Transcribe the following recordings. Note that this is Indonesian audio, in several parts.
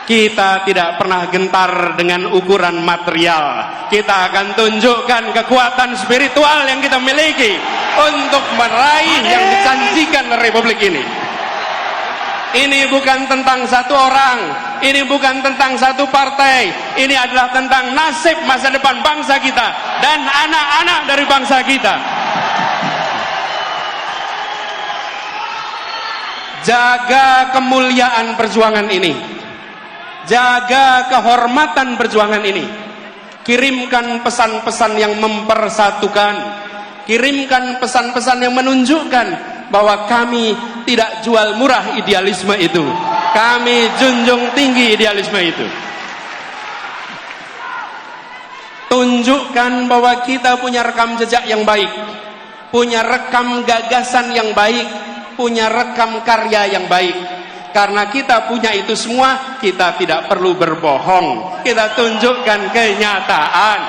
Kita tidak pernah gentar dengan ukuran material. Kita akan tunjukkan kekuatan spiritual yang kita miliki untuk meraih yang dijanjikan Republik ini. Ini bukan tentang satu orang, ini bukan tentang satu partai, ini adalah tentang nasib masa depan bangsa kita dan anak-anak dari bangsa kita. Jaga kemuliaan perjuangan ini, jaga kehormatan perjuangan ini. Kirimkan pesan-pesan yang mempersatukan, kirimkan pesan-pesan yang menunjukkan bahwa kami tidak jual murah idealisme itu. Kami junjung tinggi idealisme itu. Tunjukkan bahwa kita punya rekam jejak yang baik, punya rekam gagasan yang baik, punya rekam karya yang baik. Karena kita punya itu semua, kita tidak perlu berbohong. Kita tunjukkan kenyataan.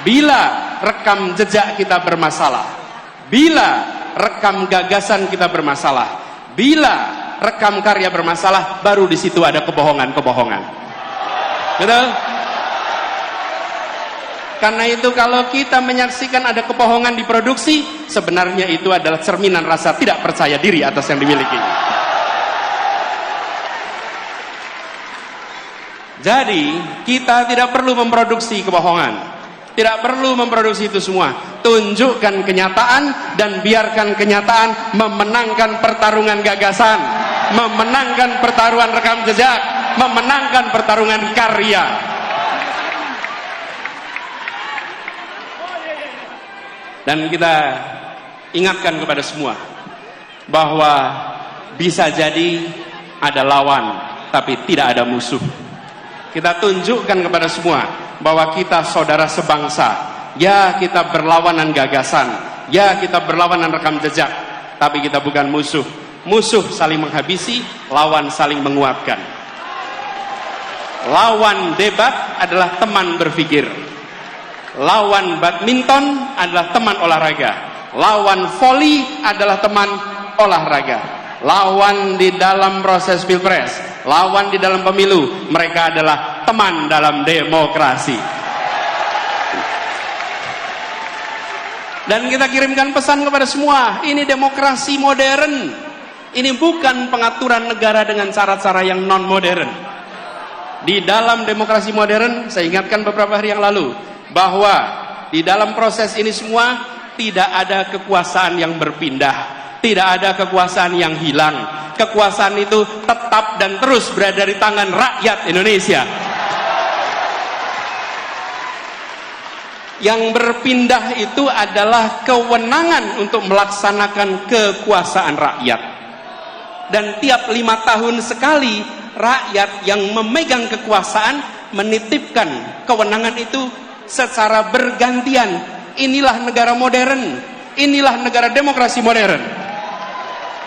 Bila rekam jejak kita bermasalah, bila rekam gagasan kita bermasalah, bila rekam karya bermasalah, baru di situ ada kebohongan-kebohongan. Betul? Karena itu kalau kita menyaksikan ada kebohongan di produksi, sebenarnya itu adalah cerminan rasa tidak percaya diri atas yang dimiliki. Jadi kita tidak perlu memproduksi kebohongan. Tidak perlu memproduksi itu semua. Tunjukkan kenyataan dan biarkan kenyataan memenangkan pertarungan gagasan, memenangkan pertarungan rekam jejak, memenangkan pertarungan karya. Dan kita ingatkan kepada semua bahwa bisa jadi ada lawan tapi tidak ada musuh. Kita tunjukkan kepada semua bahwa kita saudara sebangsa. Ya, kita berlawanan gagasan, ya, kita berlawanan rekam jejak, tapi kita bukan musuh. Musuh saling menghabisi, lawan saling menguatkan. Lawan debat adalah teman berpikir. Lawan badminton adalah teman olahraga. Lawan voli adalah teman olahraga. Lawan di dalam proses pilpres, lawan di dalam pemilu, mereka adalah teman dalam demokrasi. Dan kita kirimkan pesan kepada semua, ini demokrasi modern. Ini bukan pengaturan negara dengan cara-cara yang non modern. Di dalam demokrasi modern, saya ingatkan beberapa hari yang lalu, bahwa di dalam proses ini semua tidak ada kekuasaan yang berpindah. Tidak ada kekuasaan yang hilang. Kekuasaan itu tetap dan terus berada di tangan rakyat Indonesia. Yang berpindah itu adalah kewenangan untuk melaksanakan kekuasaan rakyat. Dan tiap 5 tahun sekali rakyat yang memegang kekuasaan menitipkan kewenangan itu secara bergantian. Inilah negara modern. Inilah negara demokrasi modern.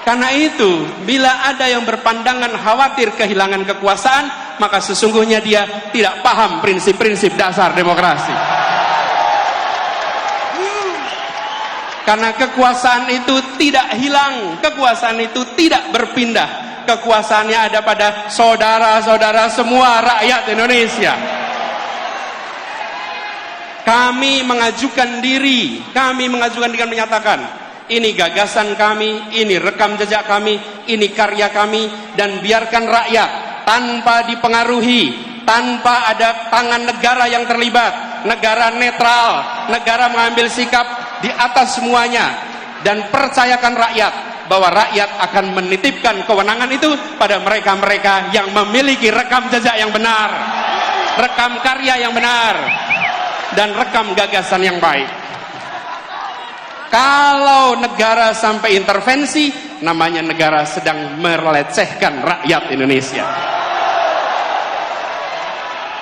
Karena itu, bila ada yang berpandangan khawatir kehilangan kekuasaan, maka sesungguhnya dia tidak paham prinsip-prinsip dasar demokrasi. Karena kekuasaan itu tidak hilang, kekuasaan itu tidak berpindah. Kekuasaannya ada pada saudara-saudara semua rakyat Indonesia. Kami mengajukan diri dengan menyatakan, ini gagasan kami, ini rekam jejak kami, ini karya kami, dan biarkan rakyat tanpa dipengaruhi, tanpa ada tangan negara yang terlibat, negara netral, negara mengambil sikap di atas semuanya, dan percayakan rakyat bahwa rakyat akan menitipkan kewenangan itu pada mereka-mereka yang memiliki rekam jejak yang benar, rekam karya yang benar, dan rekam gagasan yang baik. Kalau negara sampai intervensi, namanya negara sedang melecehkan rakyat Indonesia.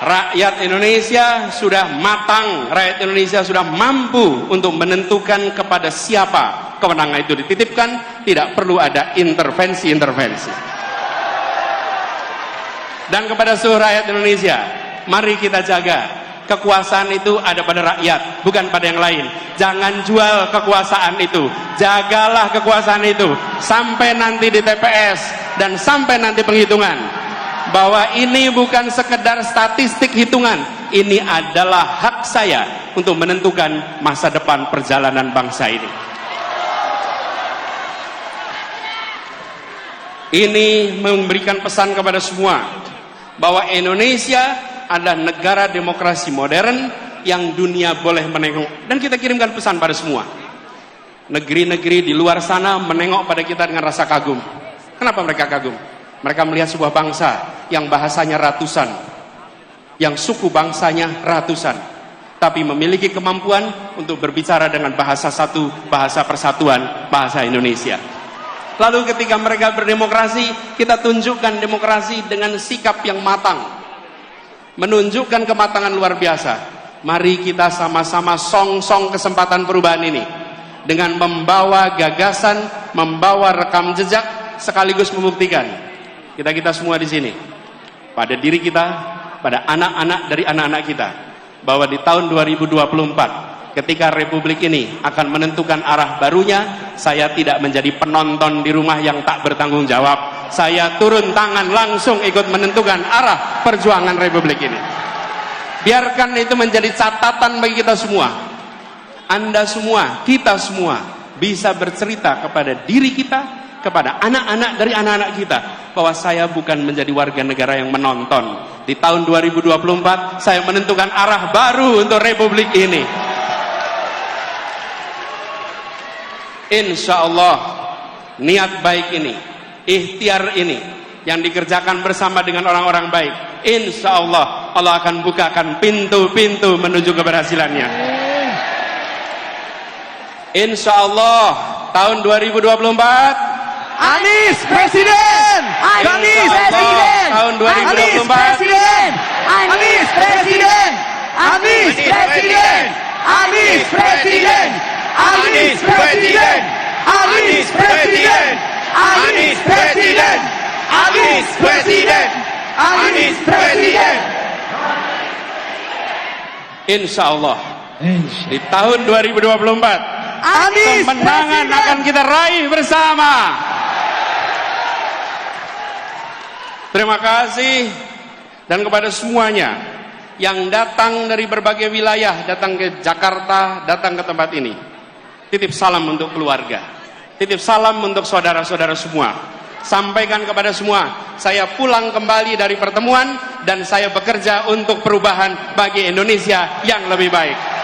Rakyat Indonesia sudah matang, rakyat Indonesia sudah mampu untuk menentukan kepada siapa kewenangan itu dititipkan, tidak perlu ada intervensi-intervensi. Dan kepada seluruh rakyat Indonesia, mari kita jaga Kekuasaan itu ada pada rakyat, bukan pada yang lain. Jangan jual kekuasaan itu. Jagalah kekuasaan itu sampai nanti di TPS dan sampai nanti penghitungan. Bahwa ini bukan sekedar statistik hitungan. Ini adalah hak saya untuk menentukan masa depan perjalanan bangsa ini. Ini memberikan pesan kepada semua bahwa Indonesia adalah negara demokrasi modern yang dunia boleh menengok, dan kita kirimkan pesan pada semua. Negeri-negeri di luar sana menengok pada kita dengan rasa kagum. Kenapa mereka kagum? Mereka melihat sebuah bangsa yang bahasanya ratusan, yang suku bangsanya ratusan, tapi memiliki kemampuan untuk berbicara dengan bahasa satu, bahasa persatuan, bahasa Indonesia. Lalu ketika mereka berdemokrasi, kita tunjukkan demokrasi dengan sikap yang matang, menunjukkan kematangan luar biasa. Mari kita sama-sama song-song kesempatan perubahan ini dengan membawa gagasan, membawa rekam jejak, sekaligus membuktikan kita semua di sini, pada diri kita, pada anak-anak dari anak-anak kita, bahwa di tahun 2024 ketika Republik ini akan menentukan arah barunya, saya tidak menjadi penonton di rumah yang tak bertanggung jawab. Saya turun tangan langsung ikut menentukan arah perjuangan Republik ini. Biarkan itu menjadi catatan bagi kita semua. Anda semua, kita semua bisa bercerita kepada diri kita, kepada anak-anak dari anak-anak kita, bahwa saya bukan menjadi warga negara yang menonton. Di tahun 2024 saya menentukan arah baru untuk Republik ini. Insya Allah niat baik ini, ikhtiar ini yang dikerjakan bersama dengan orang-orang baik, insya Allah Allah akan bukakan pintu-pintu menuju keberhasilannya. Insya Allah tahun 2024 Anies Presiden! Anies Presiden! Tahun 2024 Presiden! Anies Presiden! Anies Presiden! Anies Presiden! Anies Presiden! Anies Presiden! Anies Presiden! Anies Presiden! Anies Presiden! Insya Allah di tahun 2024 Anies kemenangan Presiden! akan kita raih bersama. Terima kasih, dan kepada semuanya yang datang dari berbagai wilayah, datang ke Jakarta, datang ke tempat ini, titip salam untuk keluarga, titip salam untuk saudara-saudara semua. Sampaikan kepada semua, saya pulang kembali dari pertemuan dan saya bekerja untuk perubahan bagi Indonesia yang lebih baik.